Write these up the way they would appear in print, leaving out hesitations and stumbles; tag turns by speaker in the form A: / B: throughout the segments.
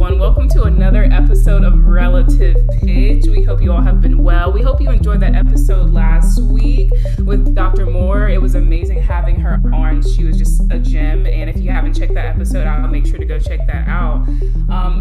A: everyone. Welcome to another episode of Relative Pitch. We hope you all have been well. We hope you enjoyed that episode last week with Dr. Moore. It was amazing having her on. She was just a gem. And if you haven't checked that episode out, I'll make sure to go check that out.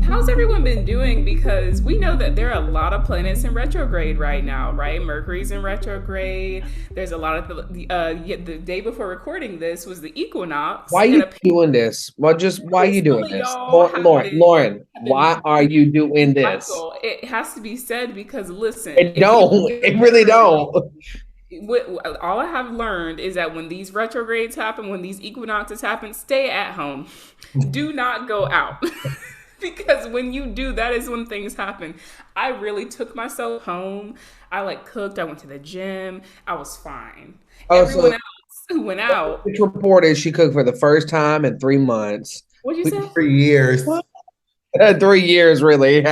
A: How's everyone been doing? Because we know that there are a lot of planets in retrograde right now, right? Mercury's in retrograde. There's a lot of the day before recording this was the equinox.
B: Why are you doing this? Well, just why are you doing this? Lauren, why are you doing this?
A: Michael, it has to be said because listen,
B: it really don't.
A: All I have learned is that when these retrogrades happen, when these equinoxes happen, stay at home. Do not go out. Because when you do, that is when things happen. I really took myself home. I cooked. I went to the gym. I was fine. Everyone else who went out.
B: It's reported she cooked for the first time in 3 months.
A: What'd you say?
C: 3 years.
B: 3 years, really.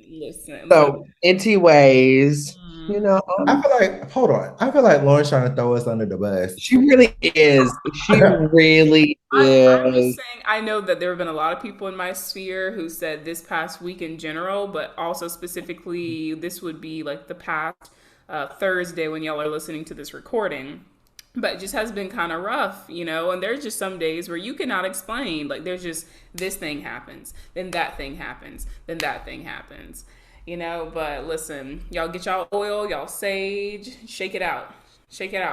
A: Listen.
B: So, anyways,
C: I feel like, hold on. I feel like Lauren's trying to throw us under the bus.
B: She really is. She really is.
A: I'm just saying, I know that there have been a lot of people in my sphere who said this past week in general, but also specifically, this would be like the past Thursday when y'all are listening to this recording. But it just has been kind of rough, and there's just some days where you cannot explain. Like, there's just this thing happens, then that thing happens, then that thing happens. But listen, y'all get y'all oil, y'all sage, shake it out,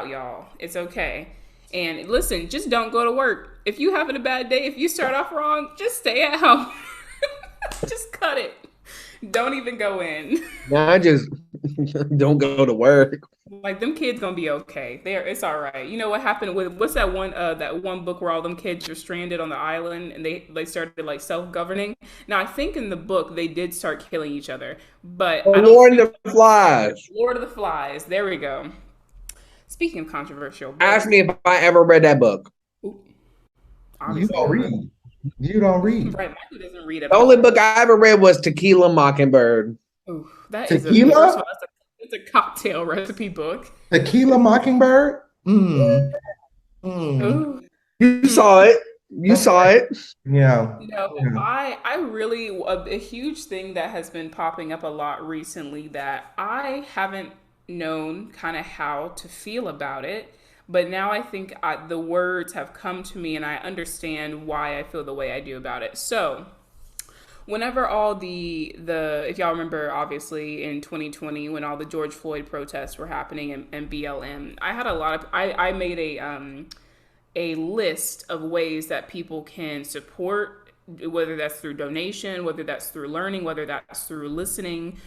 A: y'all. It's okay. And listen, just don't go to work. If you having a bad day, if you start off wrong, just stay at home. Just cut it. Don't even go in.
B: Nah, just don't go to work.
A: Like, them kids gonna be okay. It's all right. You know what happened with what's that one book where all them kids are stranded on the island and they started like self-governing. Now I think in the book they did start killing each other, but
B: Lord of the Flies.
A: Lord of the Flies. There we go. Speaking of controversial books,
B: ask me if I ever read that book.
C: You don't read. You don't read.
A: Right, Michael doesn't read.
B: The only book I ever read was Tequila Mockingbird.
A: Ooh, that
C: Tequila?
A: is it's a cocktail recipe book.
C: Tequila Mockingbird?
B: You saw it. You saw it.
C: Yeah.
A: I really, a huge thing that has been popping up a lot recently that I haven't known kind of how to feel about it. But now I think the words have come to me and I understand why I feel the way I do about it. So whenever all if y'all remember, obviously in 2020, when all the George Floyd protests were happening and BLM, I had I made a list of ways that people can support, whether that's through donation, whether that's through learning, whether that's through listening,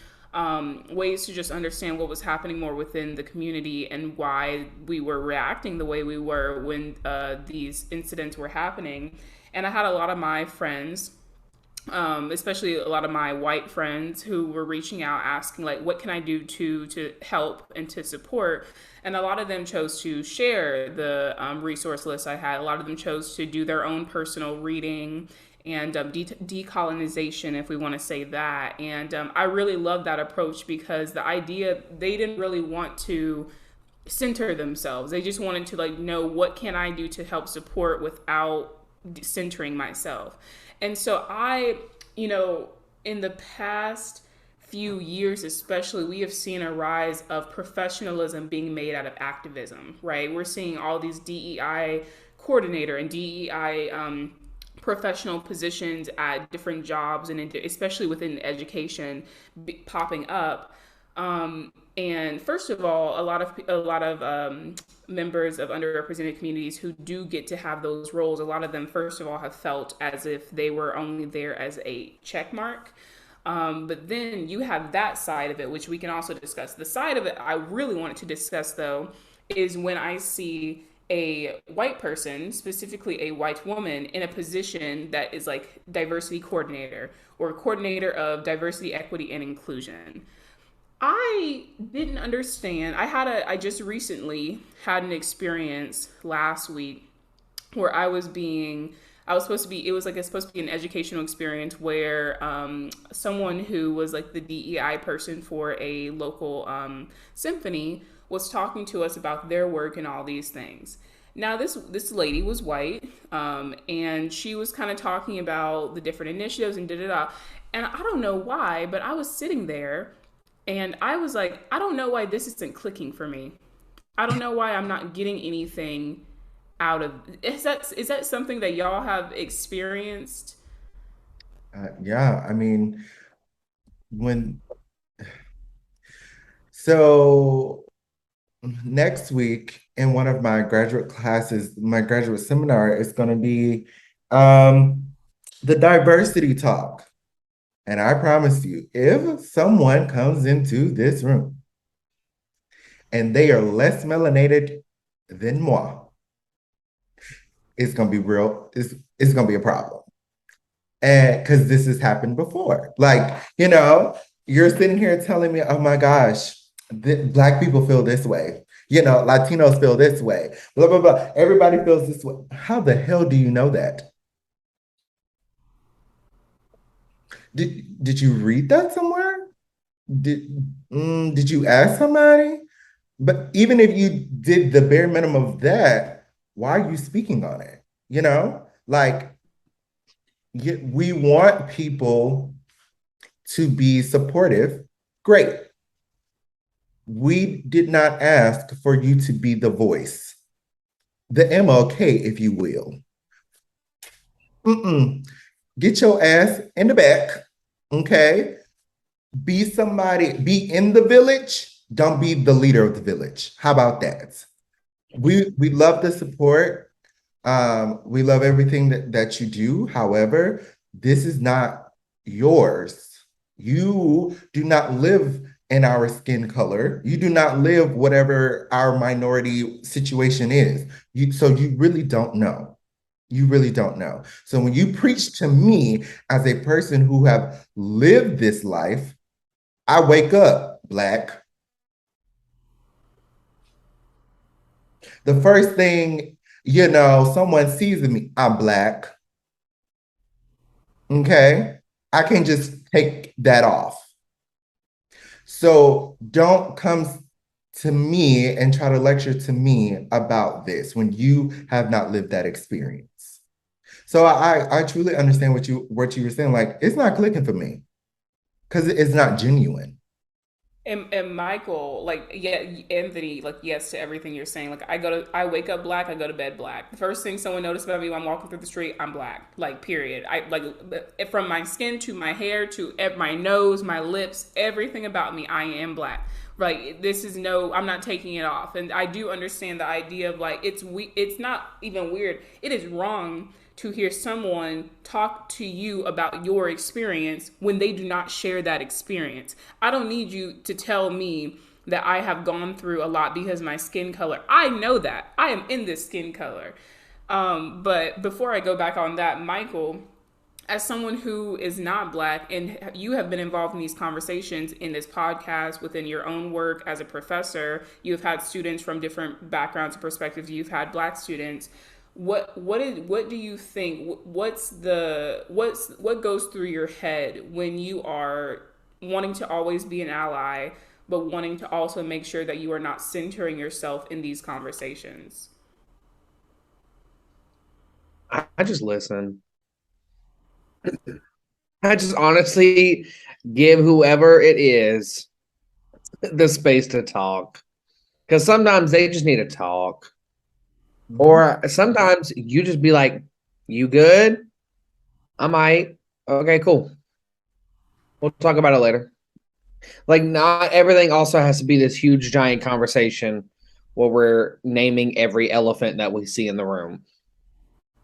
A: ways to just understand what was happening more within the community and why we were reacting the way we were when these incidents were happening. And I had a lot of my friends, especially a lot of my white friends, who were reaching out asking, like, what can I do to help and to support? And a lot of them chose to share the resource list I had. A lot of them chose to do their own personal reading and decolonization, if we want to say that. And I really love that approach because the idea, they didn't really want to center themselves. They just wanted to know, what can I do to help support without centering myself? And so in the past few years especially, we have seen a rise of professionalism being made out of activism, right? We're seeing all these DEI coordinator and DEI professional positions at different jobs and especially within education popping up. And first of all, a lot of members of underrepresented communities who do get to have those roles, a lot of them, first of all, have felt as if they were only there as a check mark. But then you have that side of it, which we can also discuss. The side of it I really wanted to discuss, though, is when I see a white person, specifically a white woman, in a position that is like diversity coordinator or coordinator of diversity, equity, and inclusion. I didn't understand. I just recently had an experience last week where it was supposed to be an educational experience where someone who was like the DEI person for a local symphony was talking to us about their work and all these things. Now this lady was white, and she was kind of talking about the different initiatives and da da da. And I don't know why, but I was sitting there, and I was like, I don't know why this isn't clicking for me. I don't know why I'm not getting anything out of. Is that something that y'all have experienced?
C: Yeah, I mean, when so next week in one of my graduate classes, my graduate seminar is going to be um, the diversity talk. And I promise you, if someone comes into this room and they are less melanated than moi, it's going to be real, it's going to be a problem. And because this has happened before. Like, you're sitting here telling me, oh my gosh, Black people feel this way. Latinos feel this way. Blah, blah, blah. Everybody feels this way. How the hell do you know that? Did you read that somewhere? Did did you ask somebody? But even if you did the bare minimum of that, why are you speaking on it? Like we want people to be supportive. Great. We did not ask for you to be the voice, the MLK, if you will. Mm-mm. Get your ass in the back, okay? Be somebody, be in the village. Don't be the leader of the village. How about that? We love the support. We love everything that you do. However, this is not yours. You do not live in our skin color. You do not live whatever our minority situation is. So you really don't know. You really don't know. So when you preach to me as a person who have lived this life, I wake up Black. The first thing, someone sees in me, I'm Black. Okay. I can just take that off. So don't come to me and try to lecture to me about this when you have not lived that experience. So I truly understand what you were saying. Like, it's not clicking for me because it's not genuine.
A: And Michael, like, yeah, Anthony, like, yes to everything you're saying. Like, I wake up Black, I go to bed Black. The first thing someone notices about me when I'm walking through the street, I'm Black. Like, period. I like from my skin to my hair to my nose, my lips, everything about me, I am Black. Like, this is no, I'm not taking it off. And I do understand the idea of like it's not even weird. It is wrong to hear someone talk to you about your experience when they do not share that experience. I don't need you to tell me that I have gone through a lot because of my skin color. I know that. I am in this skin color. But before I go back on that, Michael, as someone who is not Black and you have been involved in these conversations in this podcast within your own work as a professor, you've had students from different backgrounds and perspectives, you've had Black students. What do you think? What goes through your head when you are wanting to always be an ally, but wanting to also make sure that you are not centering yourself in these conversations?
B: I just listen. I just honestly give whoever it is the space to talk. Because sometimes they just need to talk.
C: Mhm.
B: Or sometimes you just be like, you good? I might. Okay, cool. We'll talk about it later. Like, not everything also has to be this huge, giant conversation where we're naming every elephant that we see in the room.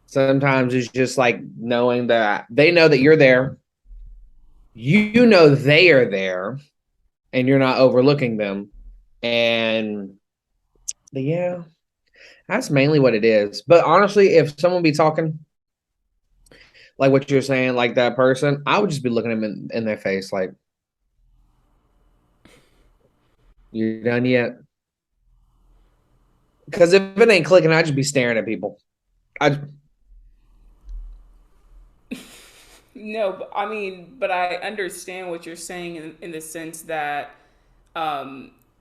B: Sometimes it's just like knowing that they know that you're there. You know they are there and you're not overlooking them. And yeah, that's mainly what it is. But honestly, if someone be talking like what you're saying, like that person, I would just be looking at them in their face like, you done yet? Because if it ain't clicking, I'd just be staring at people. I
A: No, but I understand what you're saying in the sense that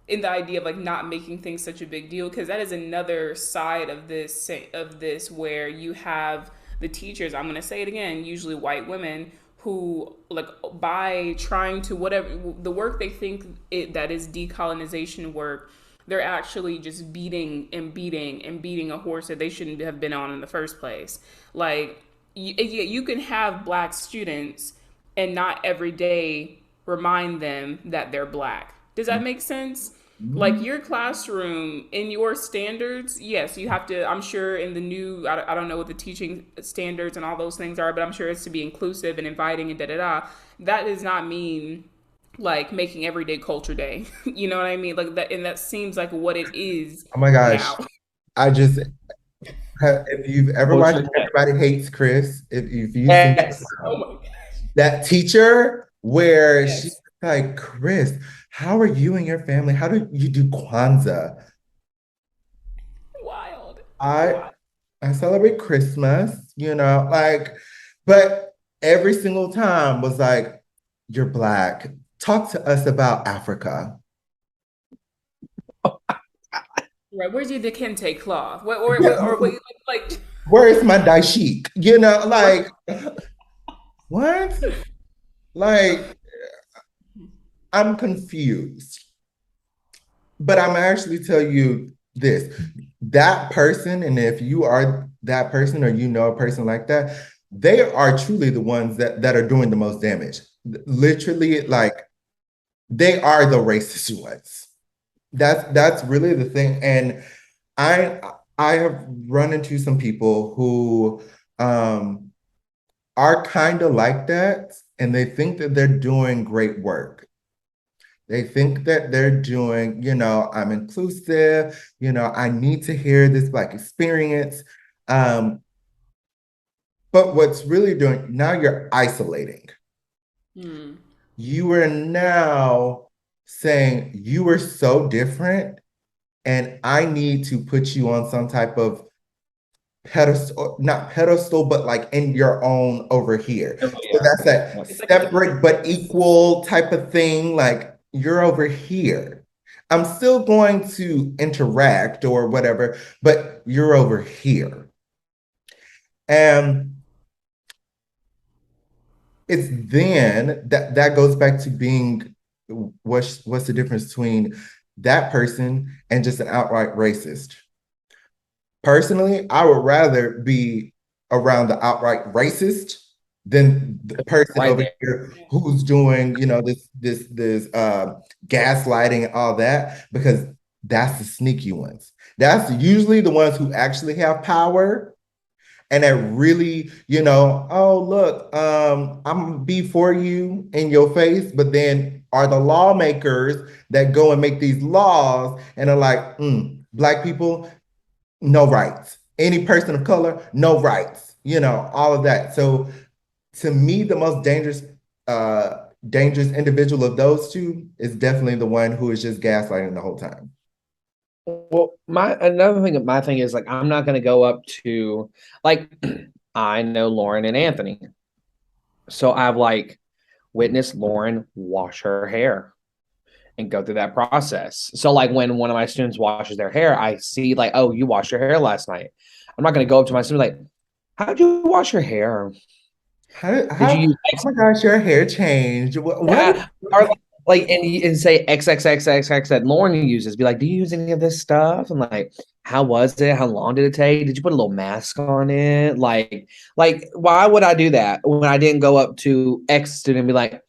A: in the idea of like not making things such a big deal, because that is another side of this where you have the teachers, I'm going to say it again, usually white women, who like by trying to whatever the work they think that is decolonization work, they're actually just beating and beating and beating a horse that they shouldn't have been on in the first place. Like you can have black students and not every day remind them that they're black. Does that make sense? Like
C: Mhm.
A: your classroom in your standards, yes, you have to. I'm sure in the new, I don't know what the teaching standards and all those things are, but I'm sure it's to be inclusive and inviting and da da da. That does not mean like making everyday culture day. You know what I mean? Like that, and that seems like what it is
C: Oh my gosh.
A: now.
C: I just, if you've ever watched
B: Culture.
C: Everybody Hates Chris, if you've seen
B: Yes.
A: Oh my god.
C: that teacher where she's
A: Yes.
C: like, Chris, how are you and your family? How do you do Kwanzaa?
A: Wild.
C: I I celebrate Christmas, like, but every single time was like, you're black. Talk to us about Africa.
A: Right. Where's your Dekente cloth? What
C: Yeah,
A: or wait, like
C: where is my daishik? Like, what? Like, I'm confused. But I'm actually tell you this, that person, and if you are that person or you know a person like that, they are truly the ones that are doing the most damage. Literally, like they are the racist ones. That's really the thing. And I I have run into some people who um are kind of like that, and they think that they're doing great work. They think that they're doing, I'm inclusive, I need to hear this Black experience. Um, but what's really doing, now you're isolating.
A: hmm.
C: You are now saying you are so different, and I need to put you on some type of pedestal, not pedestal, but like in your own over here.
B: Oh,
C: So
B: yeah.
C: that's that
A: It's like
C: separate but equal type of thing. Like you're over here. I'm still going to interact or whatever, but you're over here. And it's then that goes back to being what's the difference between that person and just an outright racist. Personally, I would rather be around the outright racist than the person
B: Right
C: over
B: there.
C: here who's doing, this gaslighting and all that, because that's the sneaky ones. That's usually the ones who actually have power and that really, oh look, I'm gonna be for you in your face, but then are the lawmakers that go and make these laws and are like, black people, no rights. Any person of color, no rights. All of that. So to me, the most dangerous individual of those two is definitely the one who is just gaslighting the whole time.
B: Well, my thing is like I'm not gonna go up to like I know Lauren and Anthony. So I've like witnessed Lauren wash her hair and go through that process. So like when one of my students washes their hair, I see like, oh, you washed your hair last night. I'm not gonna go up to my student like, how'd you wash your hair? Did you use
C: Oh my gosh, your hair changed. What?
B: or like and say XXXXX that Lauren uses? Be like, do you use any of this stuff? And like, how was it? How long did it take? Did you put a little mask on it? Like, why would I do that when I didn't go up to X student and be like,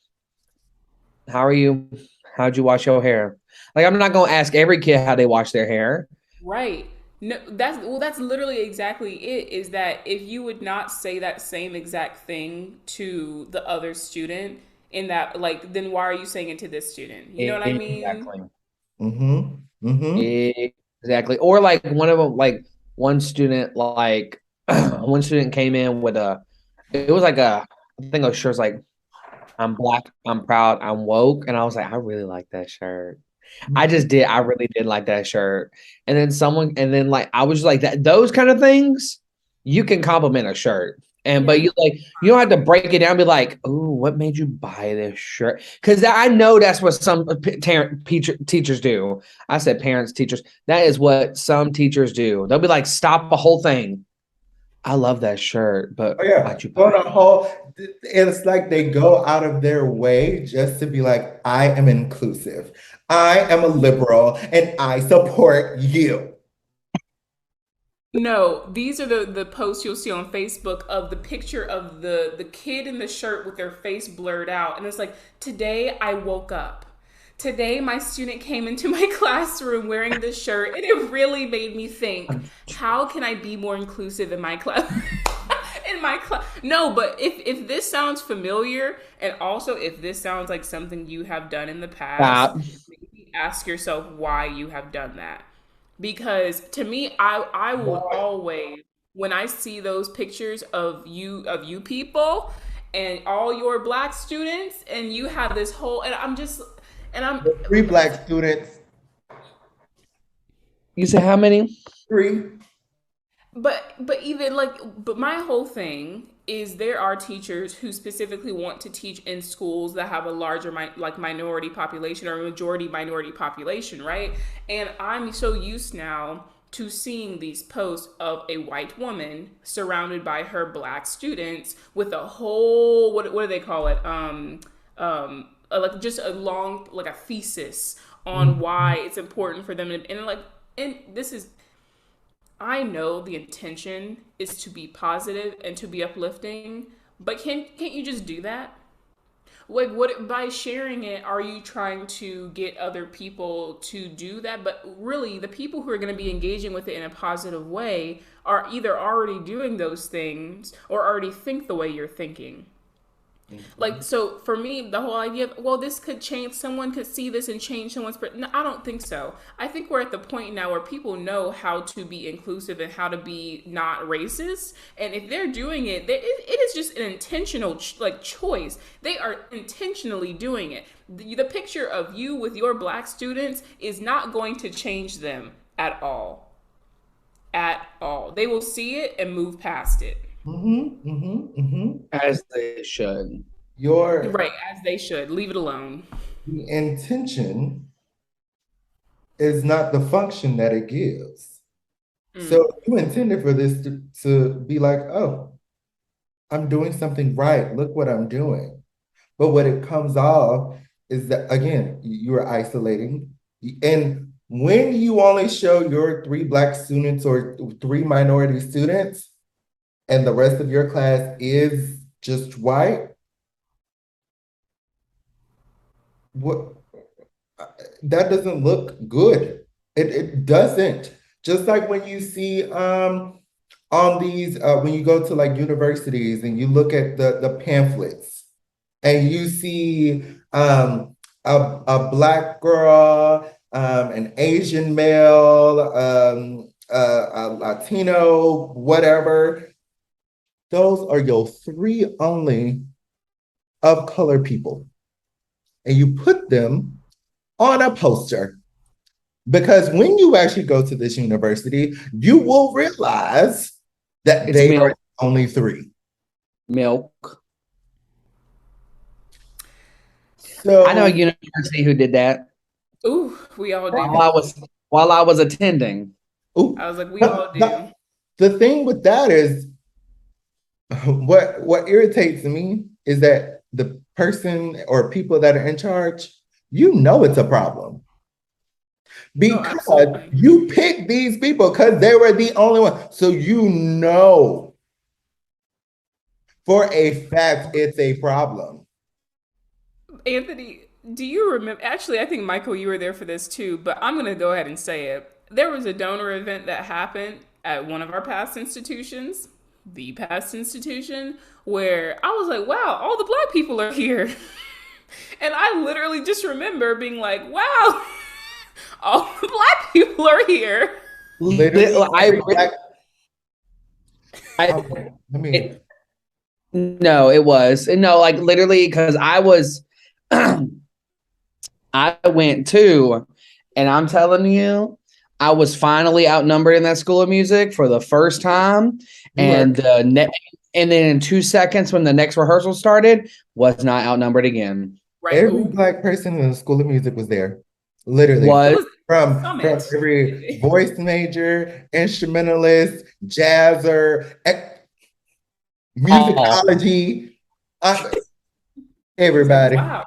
B: how are you? How'd you wash your hair? Like, I'm not gonna ask every kid how they wash their hair.
A: right. No, that's literally exactly it. Is that if you would not say that same exact thing to the other student in that like, then why are you saying it to this student? You know what I mean?
B: Exactly.
C: Mm-hmm. Mm-hmm.
B: Exactly. Or like one of them, like one student, like one student came in with it was like I think a shirt's like, I'm black, I'm proud, I'm woke. And I was like, I really like that shirt. I really did like that shirt. And then like, I was like, those kind of things, you can compliment a shirt. And but
A: Yeah.
B: you don't have to break it down and be like, oh, what made you buy this shirt? Because I know that's what some teachers do. I said parents, teachers. That is what some teachers do. They'll be like, stop the whole thing. I love that shirt, but
C: Oh yeah,
B: why'd you buy
C: on
B: it?
C: a whole, it's like they go out of their way just to be like, I am inclusive, I am a liberal, and I support you.
A: No, these are the posts you'll see on Facebook of the picture of the kid in the shirt with their face blurred out, and it's like, today I woke up. Today my student came into my classroom wearing this shirt, and it really made me think, how can I be more inclusive in my class? In my class, no, but if this sounds familiar, and also if this sounds like something you have done in the past,
B: Stop.
A: maybe ask yourself why you have done that. Because to me, I will
C: Why?
A: always, when I see those pictures of you people and all your black students, and you have this whole, and I'm just, and I'm
C: The three black students,
B: You said how many?
C: three.
A: but even like, but my whole thing is there are teachers who specifically want to teach in schools that have a larger like minority population or majority minority population, right? And I'm so used now to seeing these posts of a white woman surrounded by her black students with a whole, what do they call it, like just a long, like a thesis on why it's important for them to, and like, and this is, I know the intention is to be positive and to be uplifting, but can't you just do that? Like, what, by sharing it, are you trying to get other people to do that? But really, the people who are going to be engaging with it in a positive way are either already doing those things or already think the way you're thinking. Like, so for me, the whole idea of, well, this could change, someone could see this and change someone's, no, I don't think so. I think we're at the point now where people know how to be inclusive and how to be not racist. And if they're doing it, it is just an intentional like choice. They are intentionally doing it. The picture of you with your black students is not going to change them at all. At all. They will see it and move past it.
B: As they should.
C: Your
A: Right, as they should. Leave it alone.
C: the intention is not the function that it gives. So you intended for this to be like, oh, I'm doing something right. Look what I'm doing. But what it comes off is that, again, you are isolating. And when you only show your three black students or three minority students, and the rest of your class is just white, what that doesn't look good. It doesn't. Just like when you see on these when you go to like universities and you look at the pamphlets and you see a black girl, an Asian male, a Latino, whatever, those are your three only of color people. And you put them on a poster. Because when you actually go to this university, you will realize that
B: It's
C: they are
B: milk.
C: only three.
B: Milk.
C: So
B: I know a university who did that
A: Ooh, we all do.
B: while I was attending.
C: ooh,
A: I was like, we all
C: but
A: do.
C: the thing with that is what irritates me is that the person or people that are in charge, you know it's a problem.
A: Oh,
C: Because
A: absolutely.
C: you picked these people because they were the only one. So you know for a fact it's a problem.
A: Anthony, do you remember? Actually, I think Michael, you were there for this too, but I'm going to go ahead and say it. There was a donor event that happened at one of our past institutions, the past institution, where I was like, wow, all the black people are here. And I literally just remember being like, wow, all the black people are here.
C: Literally, every black.
B: I
C: I mean,
B: no, it was no, like literally because I was I went too, and I'm telling you, I was finally outnumbered in that school of music for the first time.
C: you were.
B: And And then in 2 seconds, when the next rehearsal started, was not outnumbered again.
A: Right.
C: Every
A: Ooh,
C: Black person in the School of Music was there. Literally.
A: it
B: Was
A: was
C: From
A: summit.
C: every voice major, instrumentalist, jazzer,
B: all.
C: musicology, uh,
A: It was like,
C: everybody.
A: wow,
C: I,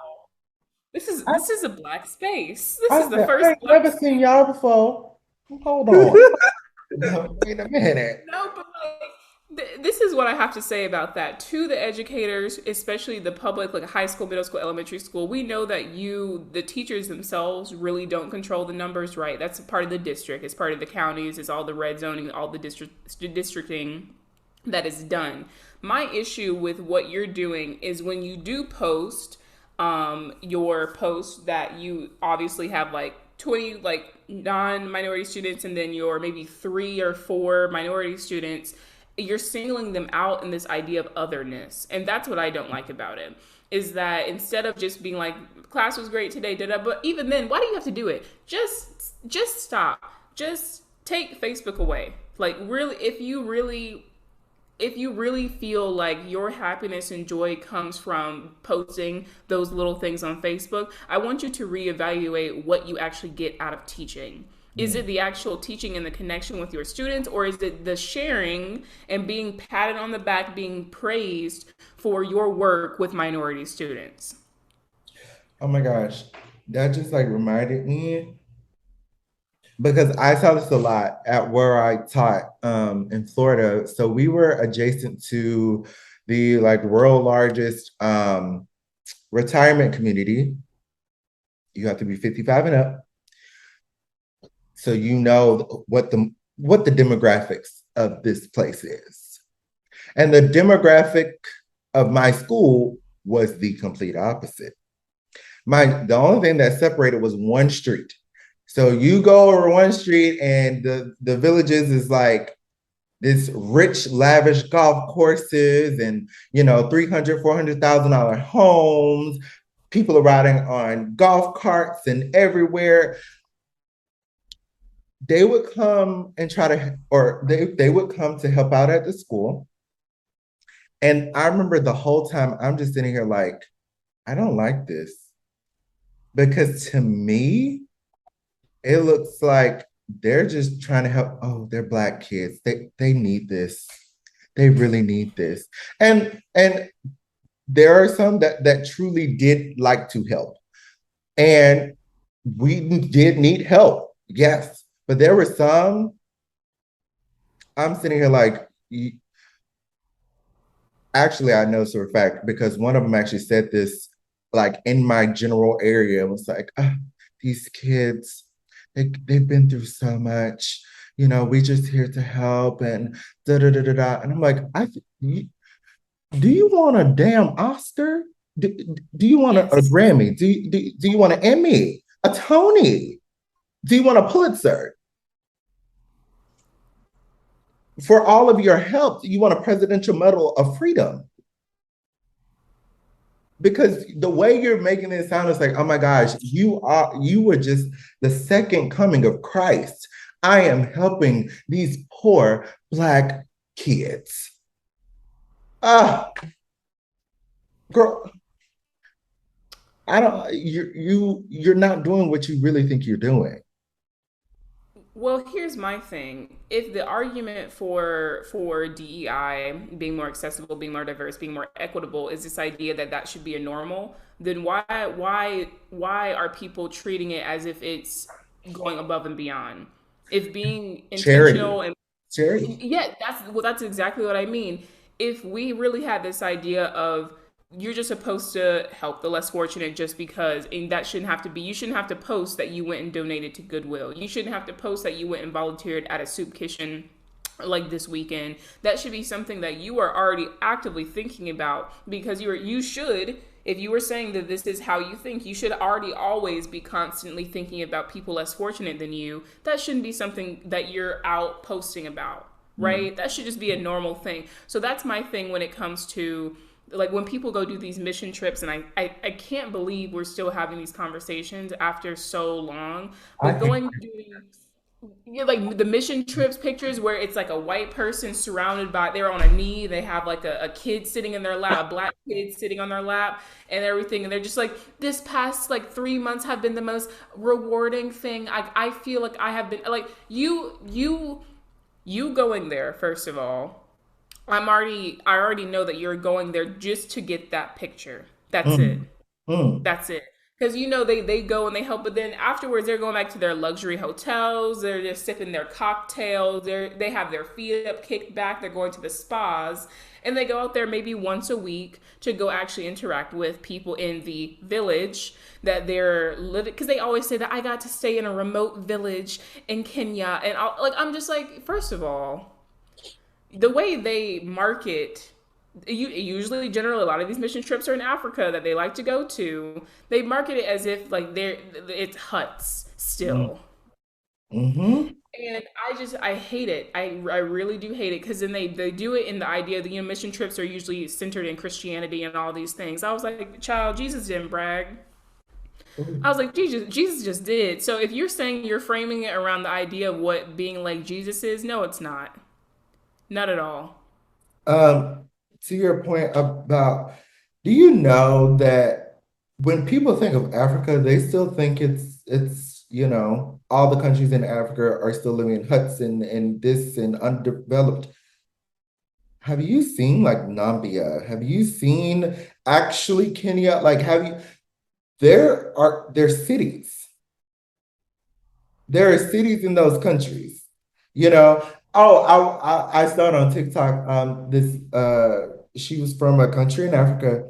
A: this is a black space. This
C: I
A: is the
C: said, I
A: first
C: ain't
A: black
C: never seen
A: space.
C: y'all before. Hold on. Wait a minute.
A: No, but this is what I have to say about that to the educators, especially the public, like high school, middle school, elementary school. We know that the teachers themselves, really don't control the numbers, right? That's a part of the district. It's part of the counties. It's all the red zoning, all the districting that is done. My issue with what you're doing is when you do post your post that you obviously have like 20 like non-minority students and then your maybe 3 or 4 minority students, you're singling them out in this idea of otherness. And that's what I don't like about it, is that instead of just being like class was great today, but even then, why do you have to do it? Just stop. Just take Facebook away. Like really, if you really feel like your happiness and joy comes from posting those little things on Facebook, I want you to reevaluate what you actually get out of teaching. Is it the actual teaching and the connection with your students, or is it the sharing and being patted on the back, being praised for your work with minority students?
C: Oh my gosh. That just like reminded me because I saw this a lot at where I taught in Florida. So we were adjacent to the like world largest retirement community. You have to be 55 and up. So you know what the demographics of this place is. And the demographic of my school was the complete opposite. The only thing that separated was one street. So you go over one street and the villages is like this rich, lavish golf courses and, you know, 300, $400,000 homes. People are riding on golf carts and everywhere. They would come and try to, or they would come to help out at the school. And I remember the whole time I'm just sitting here like, I don't like this. Because to me, it looks like they're just trying to help. Oh, they're Black kids. They need this. They really need this. And there are some that truly did like to help. And we did need help, yes. But there were some, I'm sitting here like, actually, I know for a fact because one of them actually said this like in my general area. It was like, these kids, they've been through so much. You know, we just here to help and da da da da da. And I'm like, do you want a damn Oscar? Do you want a
A: Yes.
C: Grammy? Do you want an Emmy? A Tony? Do you want a Pulitzer? For all of your help, you want a Presidential Medal of Freedom. Because the way you're making it sound is like, oh my gosh, you were just the second coming of Christ. I am helping these poor Black kids. Ah, girl, I don't. You're not doing what you really think you're doing.
A: Well, here's my thing. If the argument for DEI being more accessible, being more diverse, being more equitable is this idea that that should be a normal, then why are people treating it as if it's going above and beyond? If being
C: Charity,
A: intentional and
C: charity.
A: yeah, that's exactly what I mean. If we really had this idea of you're just supposed to help the less fortunate just because, and that shouldn't have to be, you shouldn't have to post that you went and donated to Goodwill. You shouldn't have to post that you went and volunteered at a soup kitchen like this weekend. That should be something that you are already actively thinking about because you should, if you were saying that this is how you think, you should already always be constantly thinking about people less fortunate than you. That shouldn't be something that you're out posting about,
C: Mm.
A: right? That should just be a normal thing. So that's my thing when it comes to like when people go do these mission trips, and I can't believe we're still having these conversations after so long,
C: I
A: but
C: hate
A: going doing Yeah, like the mission trips pictures where it's like a white person surrounded by, they're on a knee, they have like a kid sitting in their lap, a black kid sitting on their lap and everything. And they're just like, this past like 3 months have been the most rewarding thing. I feel like I have been like you going there, first of all. I already know that you're going there just to get that picture. That's it.
C: Mm, mm.
A: That's it. Because you know they go and they help, but then afterwards they're going back to their luxury hotels. They're just sipping their cocktails. They have their feet up, kicked back. They're going to the spas, and they go out there maybe once a week to go actually interact with people in the village that they're living. Because they always say that I got to stay in a remote village in Kenya, and like I'm just like, first of all, the way they market, usually generally a lot of these mission trips are in Africa that they like to go to. They market it as if like they're it's huts
C: Mm,
A: still.
C: mm-hmm.
A: And I hate it. I really do hate it because then they do it in the idea that mission trips are usually centered in Christianity and all these things. I was like, child, Jesus didn't brag. I was like, Jesus just did. So if you're saying you're framing it around the idea of what being like Jesus is, no, it's not. Not at all.
C: Um, to your point about, do you know that when people think of Africa, they still think it's all the countries in Africa are still living in huts and this and undeveloped. Have you seen like Nambia? Have you seen actually Kenya? Like, have you, there cities. There are cities in those countries, you know. Oh, I saw it on TikTok. This she was from a country in Africa,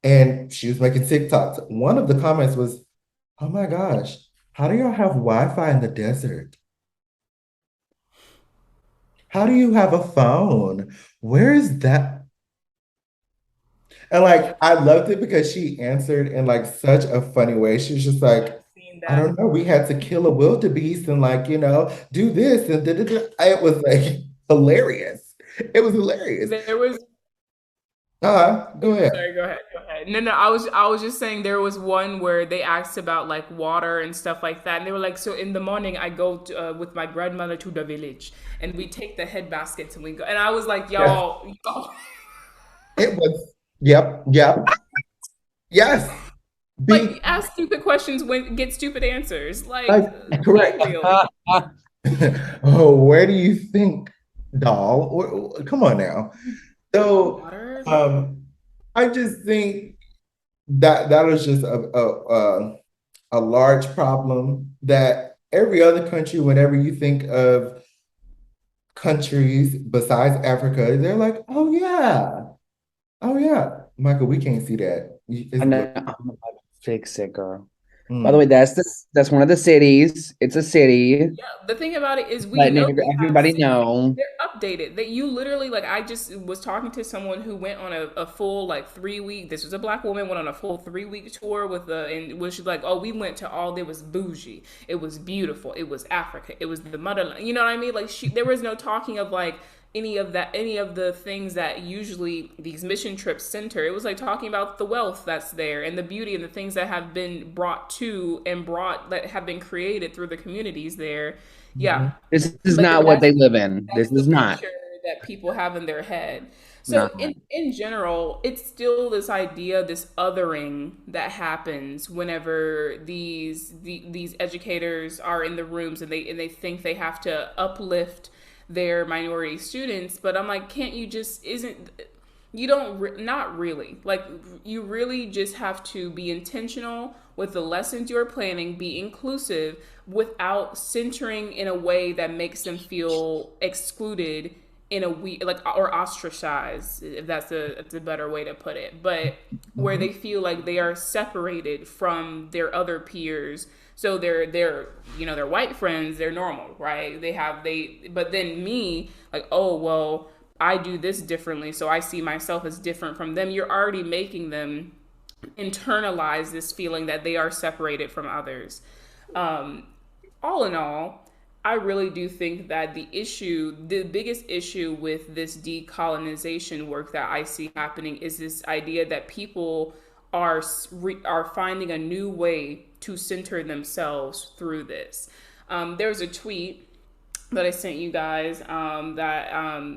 C: and she was making TikToks. One of the comments was, "Oh my gosh, how do y'all have Wi-Fi in the desert? How do you have a phone? Where is that?" And like, I loved it because she answered in like such a funny way. She was just like,
A: I've seen
C: I
A: that.
C: don't know, we had to kill a wildebeest and like, do this and da, da, da. It was like hilarious. It was hilarious.
A: There was
C: Go ahead.
A: Sorry, go ahead. Go ahead. No, no, I was just saying there was one where they asked about like water and stuff like that, and they were like, so in the morning I go with my grandmother to the village, and we take the head baskets and we go, and I was like,
C: Yes,
A: y'all,
C: it was. Yep, yep, yes. Be
A: like ask stupid questions when get stupid answers,
C: like
A: be
C: correct.
A: real.
C: Oh, where do you think, doll? Come on now. So,
A: Water, like
C: um, I just think that was just a large problem that every other country, whenever you think of countries besides Africa, they're like, oh yeah, Michael, we can't see that.
B: I
C: It's
B: know.
C: blurry.
B: I'm about to fix it, girl. By the way,
C: Mm.
B: that's one of the cities. It's a city.
A: yeah, the thing about it is we
B: Letting
A: know they have
B: everybody
A: cities.
B: know.
A: They're updated. That you literally like. I just was talking to someone who went on a full like 3 week. This was a black woman went on a full 3 week tour with the and was like, oh, we went to all. It was bougie. It was beautiful. It was Africa. It was the motherland. You know what I mean? Like there was no talking of like any of the things that usually these mission trips center. It was like talking about the wealth that's there and the beauty and the things that have been brought to and brought that have been created through the communities there. Yeah.
C: Mhm.
B: This is
A: But then
B: not what they live in.
A: that's
B: This
A: the
B: is not.
A: picture that people have in their head. So
B: Not.
A: in general, it's still this idea, this othering that happens whenever these educators are in the rooms and they think they have to uplift their minority students. But I'm like, can't you just isn't you don't not really like you really just have to be intentional with the lessons you're planning, be inclusive without centering in a way that makes them feel excluded in a we like or ostracized, if that's a better way to put it, but where
C: Mhm.
A: they feel like they are separated from their other peers. So they're their white friends, they're normal, right? But then me, like, oh well, I do this differently, so I see myself as different from them. You're already making them internalize this feeling that they are separated from others. Um, all in all, I really do think that the biggest issue with this decolonization work that I see happening is this idea that people are finding a new way to center themselves through this. There was a tweet that I sent you guys that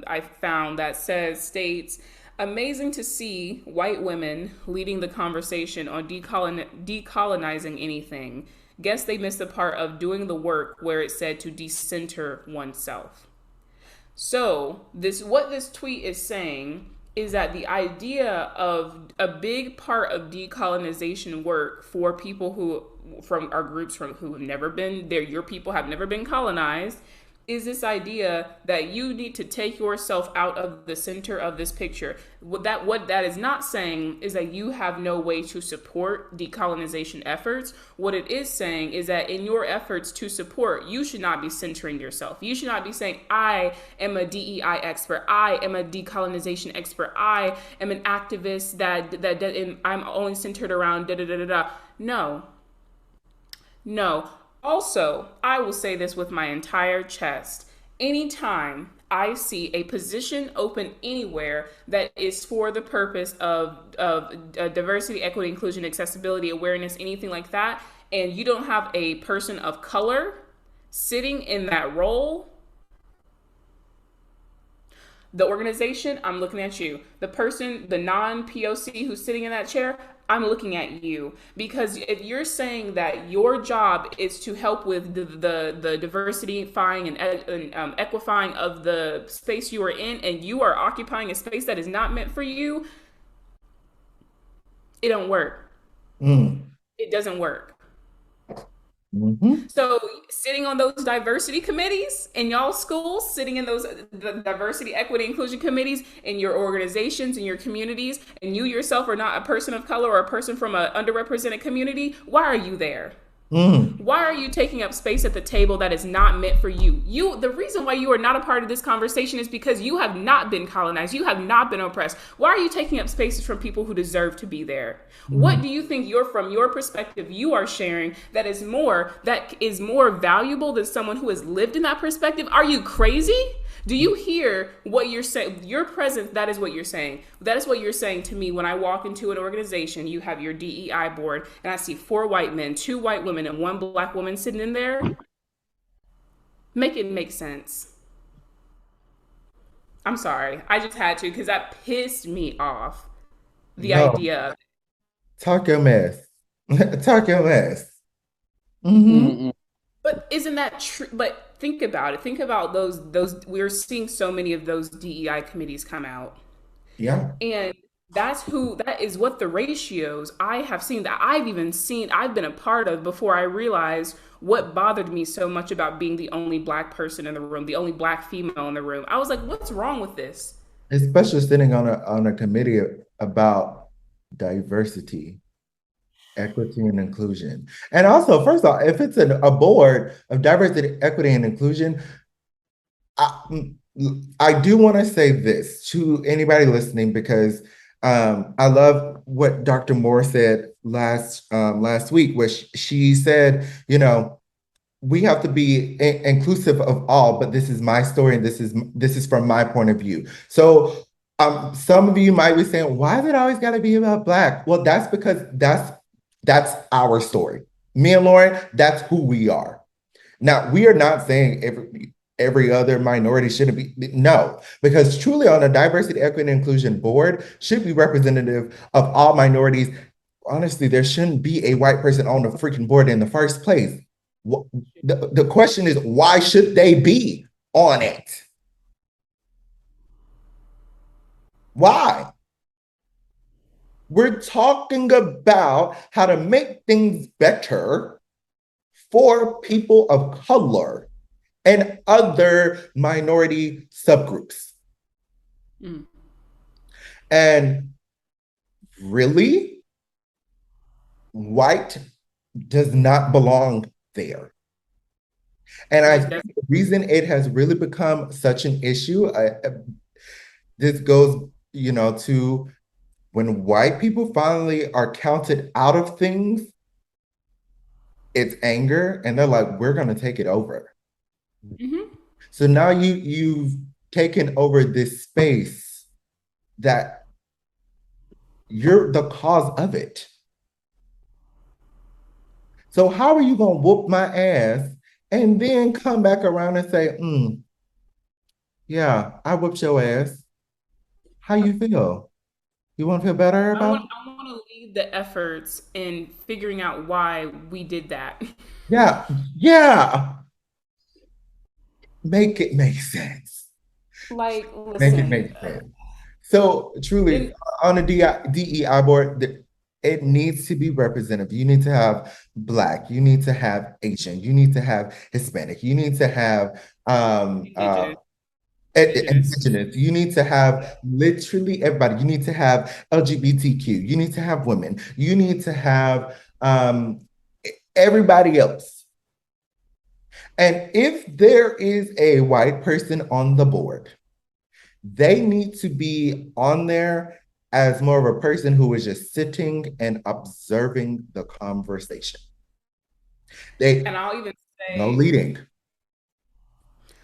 A: I found that states, amazing to see white women leading the conversation on decolonizing anything. Guess they missed the part of doing the work where it said to decenter oneself. So this tweet is saying is that the idea of a big part of decolonization work for people who from our groups from who have never been there, your people have never been colonized, is this idea that you need to take yourself out of the center of this picture. What that is not saying is that you have no way to support decolonization efforts. What it is saying is that in your efforts to support, you should not be centering yourself. You should not be saying, I am a DEI expert, I am a decolonization expert, I am an activist that I'm only centered around da da da da da. No. No. Also, I will say this with my entire chest. Anytime I see a position open anywhere that is for the purpose of diversity, equity, inclusion, accessibility, awareness, anything like that, and you don't have a person of color sitting in that role, the organization, I'm looking at you. The person, the non-POC who's sitting in that chair, I'm looking at you. Because if you're saying that your job is to help with the diversityfying and equifying of the space you are in, and you are occupying a space that is not meant for you, it don't work. It doesn't work. So sitting on those diversity committees in y'all schools, sitting in those the diversity, equity, inclusion committees in your organizations, in your communities, and you yourself are not a person of color or a person from an underrepresented community, why are you there? Why are you taking up space at the table that is not meant for you? The reason why you are not a part of this conversation is because you have not been colonized. You have not been oppressed. Why are you taking up spaces from people who deserve to be there? What do you think from your perspective you are sharing that is more valuable than someone who has lived in that perspective? Are you crazy? Do you hear what you're saying? Your presence, that is what you're saying. That is what you're saying to me when I walk into an organization. You have your DEI board, and I see 4 white men, 2 white women, and 1 black woman sitting in there. Make it make sense. I'm sorry. I just had to because that pissed me off. The
C: No,
A: idea.
C: talk your mess. Talk your mess.
A: But isn't that true? But think about it. Think about those. We're seeing so many of those DEI committees come out.
C: Yeah.
A: And that is what the ratios I have seen that I've been a part of before I realized what bothered me so much about being the only black person in the room, the only black female in the room. I was like, what's wrong with this?
C: Especially sitting on a committee about diversity, equity, and inclusion. And also, first of all, if it's a board of diversity, equity, and inclusion, I do want to say this to anybody listening because I love what Dr. Moore said last week, which she said, we have to be inclusive of all, but this is my story and this is from my point of view. So some of you might be saying, why is it always got to be about Black? Well, that's because that's our story. Me and Lauren, that's who we are. Now, we are not saying every other minority shouldn't be. No, because truly on a diversity, equity, and inclusion board should be representative of all minorities. Honestly, there shouldn't be a white person on the freaking board in the first place. The question is, why should they be on it? Why? We're talking about how to make things better for people of color and other minority subgroups. And really, white does not belong there. And I think the reason it has really become such an issue, this goes, to when white people finally are counted out of things, it's anger, and they're like, we're going to take it over. So now you've taken over this space that you're the cause of it. So how are you going to whoop my ass and then come back around and say, yeah, I whooped your ass. How you feel? You want to feel better
A: I
C: about
A: want
C: it?
A: I want to lead the efforts in figuring out why we did that.
C: Yeah, yeah. Make it make sense.
A: Like,
C: Make it
A: listen,
C: make sense. So truly,
A: and
C: on a DEI board, it needs to be representative. You need to have Black, you need to have Asian, you need to have Hispanic, you need to have
A: indigenous, indigenous.
C: indigenous, you need to have literally everybody. You need to have LGBTQ, you need to have women, you need to have everybody else. And if there is a white person on the board, they need to be on there as more of a person who is just sitting and observing the conversation. They
A: And I'll even
C: no
A: say
C: leading.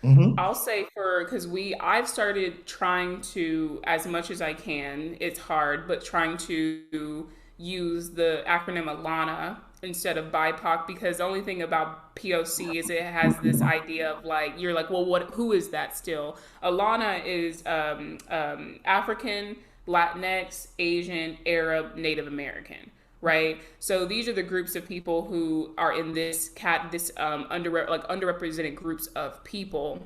C: Mhm.
A: I'll say for because I've started trying to, as much as I can, it's hard, but trying to use the acronym Alana instead of BIPOC, because the only thing about POC is it has this idea of like you're like, well, what, who is that still? Alana is African, Latinx, Asian, Arab, Native American, right? So these are the groups of people who are in this underrepresented groups of people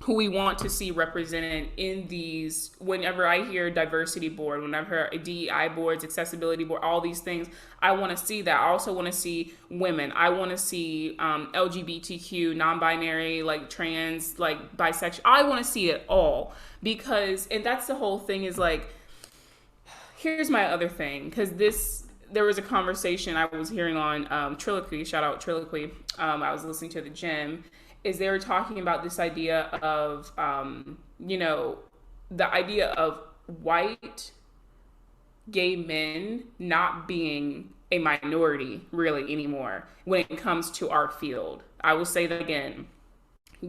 A: who we want to see represented in these. Whenever I hear diversity board, whenever DEI boards, accessibility board, all these things, I want to see that. I also want to see women. I want to see LGBTQ, non-binary, like trans, like bisexual. I want to see it all, because, and that's the whole thing, is like, here's my other thing, because there was a conversation I was hearing on Triloquy. Shout out Triloquy. I was listening to the gym. Is they were talking about this idea of the idea of white gay men not being a minority really anymore when it comes to our field. I will say that again.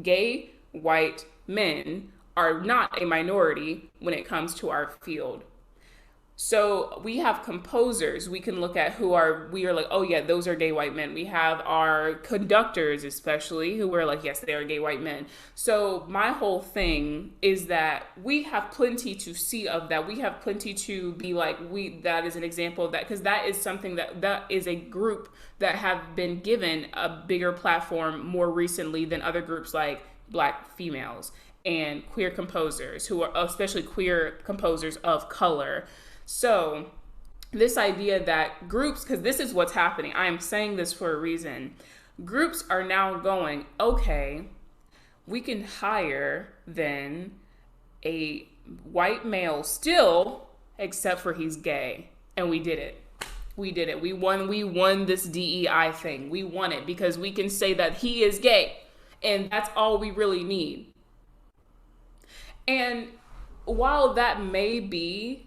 A: Gay white men are not a minority when it comes to our field. So we have composers. We can look at we are like, oh yeah, those are gay white men. We have our conductors, especially, who are like, yes, they are gay white men. So my whole thing is that we have plenty to see of that. We have plenty to be like, that is an example of that, because that is something that is a group that have been given a bigger platform more recently than other groups like Black females and queer composers, who are especially queer composers of color. So, this idea that groups, because this is what's happening, I am saying this for a reason. Groups are now going, okay, we can hire then a white male still, except for he's gay. And we did it. We did it. We won this DEI thing. We won it because we can say that he is gay. And that's all we really need. And while that may be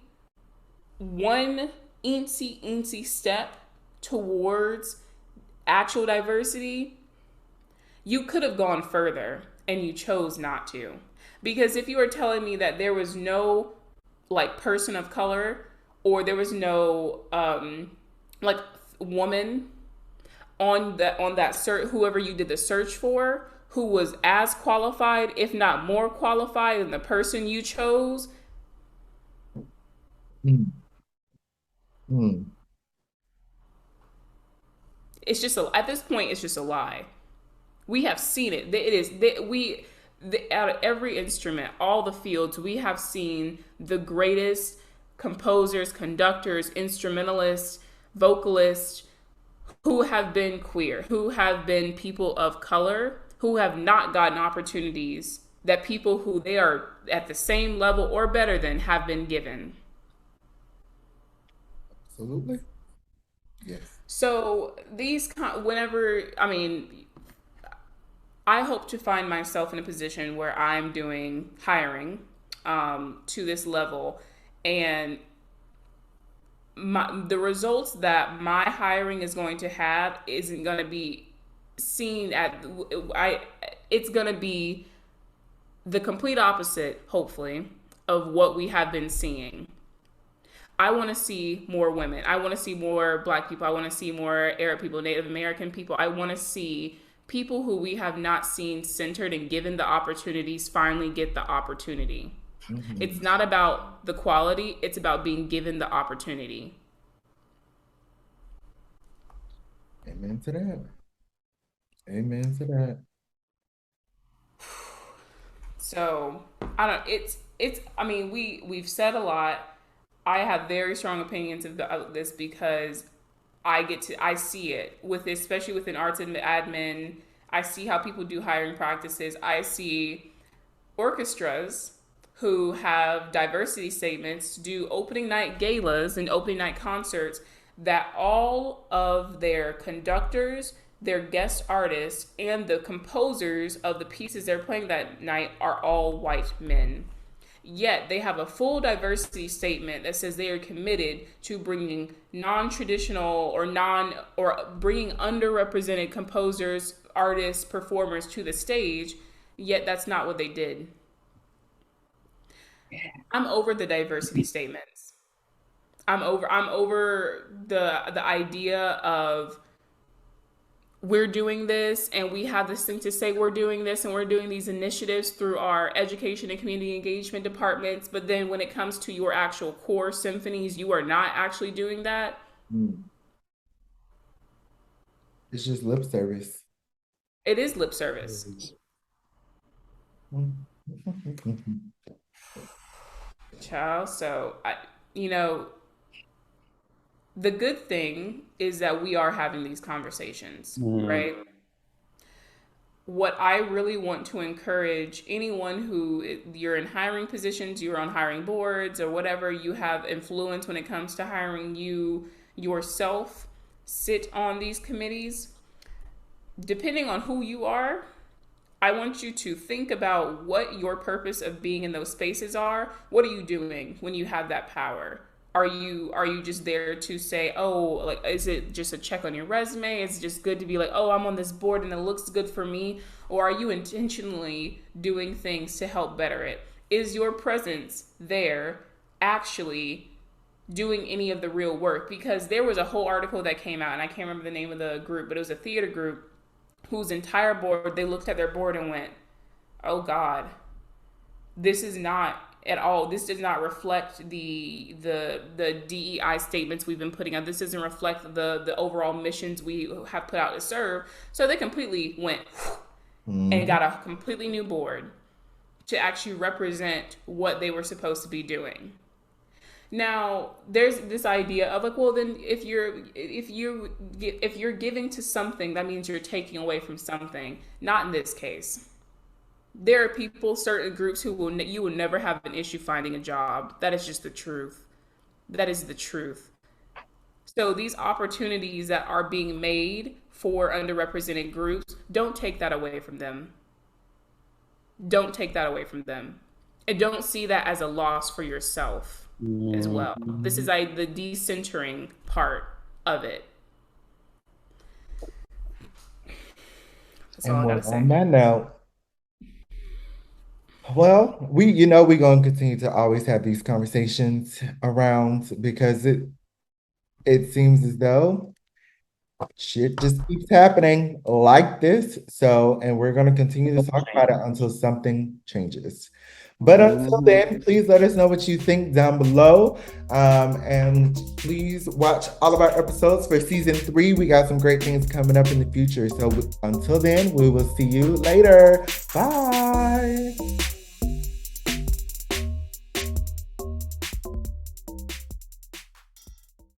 A: one eensy step towards actual diversity, you could have gone further and you chose not to. Because if you were telling me that there was no like person of color, or there was no like woman on that search, whoever you did the search for, who was as qualified, if not more qualified than the person you chose,
C: Mm, mm.
A: it's just at this point it's just a lie. We have seen it. It is out of every instrument, all the fields, we have seen the greatest composers, conductors, instrumentalists, vocalists who have been queer, who have been people of color, who have not gotten opportunities that people who they are at the same level or better than have been given.
C: Absolutely. Yes.
A: So whenever, I mean, I hope to find myself in a position where I'm doing hiring to this level, and the results that my hiring is going to have isn't going to be seen at I it's going to be the complete opposite, hopefully, of what we have been seeing. I want to see more women. I want to see more Black people. I want to see more Arab people, Native American people. I want to see people who we have not seen centered and given the opportunities finally get the opportunity.
C: Mm-hmm.
A: It's not about the quality, it's about being given the opportunity.
C: Amen to that. Amen to that.
A: So I don't. It's. I mean, we've said a lot. I have very strong opinions of this because I see it with, especially within arts and admin. I see how people do hiring practices. I see orchestras who have diversity statements do opening night galas and opening night concerts that all of their conductors, their guest artists, and the composers of the pieces they're playing that night are all white men. Yet they have a full diversity statement that says they are committed to bringing non-traditional or bringing underrepresented composers, artists, performers to the stage. Yet that's not what they did. I'm over the diversity statements. I'm over the idea of we're doing this and we have this thing to say we're doing this and we're doing these initiatives through our education and community engagement departments, but then when it comes to your actual core symphonies, you are not actually doing that.
C: It's just lip service.
A: It is lip service. Child, so the good thing is that we are having these conversations, right? What I really want to encourage anyone who you're in hiring positions, you're on hiring boards or whatever, you have influence when it comes to hiring, you yourself sit on these committees. Depending on who you are, I want you to think about what your purpose of being in those spaces are. What are you doing when you have that power? Are you just there to say, oh, like, is it just a check on your resume? Is it just good to be like, oh, I'm on this board and it looks good for me? Or are you intentionally doing things to help better it? Is your presence there actually doing any of the real work? Because there was a whole article that came out, and I can't remember the name of the group, but it was a theater group whose entire board, they looked at their board and went, oh God, this is not at all, this does not reflect the DEI statements we've been putting out. This doesn't reflect the overall missions we have put out to serve. So they completely went and got a completely new board to actually represent what they were supposed to be doing. Now, there's this idea of like, well, then if you're giving to something, that means you're taking away from something. Not in this case. There are people, certain groups you will never have an issue finding a job. That is just the truth. That is the truth. So these opportunities that are being made for underrepresented groups, don't take that away from them. Don't take that away from them. And don't see that as a loss for yourself as well. This is the decentering part of it. That's all I gotta say.
C: On that note, well, we're going to continue to always have these conversations around, because it seems as though shit just keeps happening like this. So, and we're going to continue to talk about it until something changes. But until then, please let us know what you think down below. And please watch all of our episodes for season 3. We got some great things coming up in the future. So until then, we will see you later. Bye.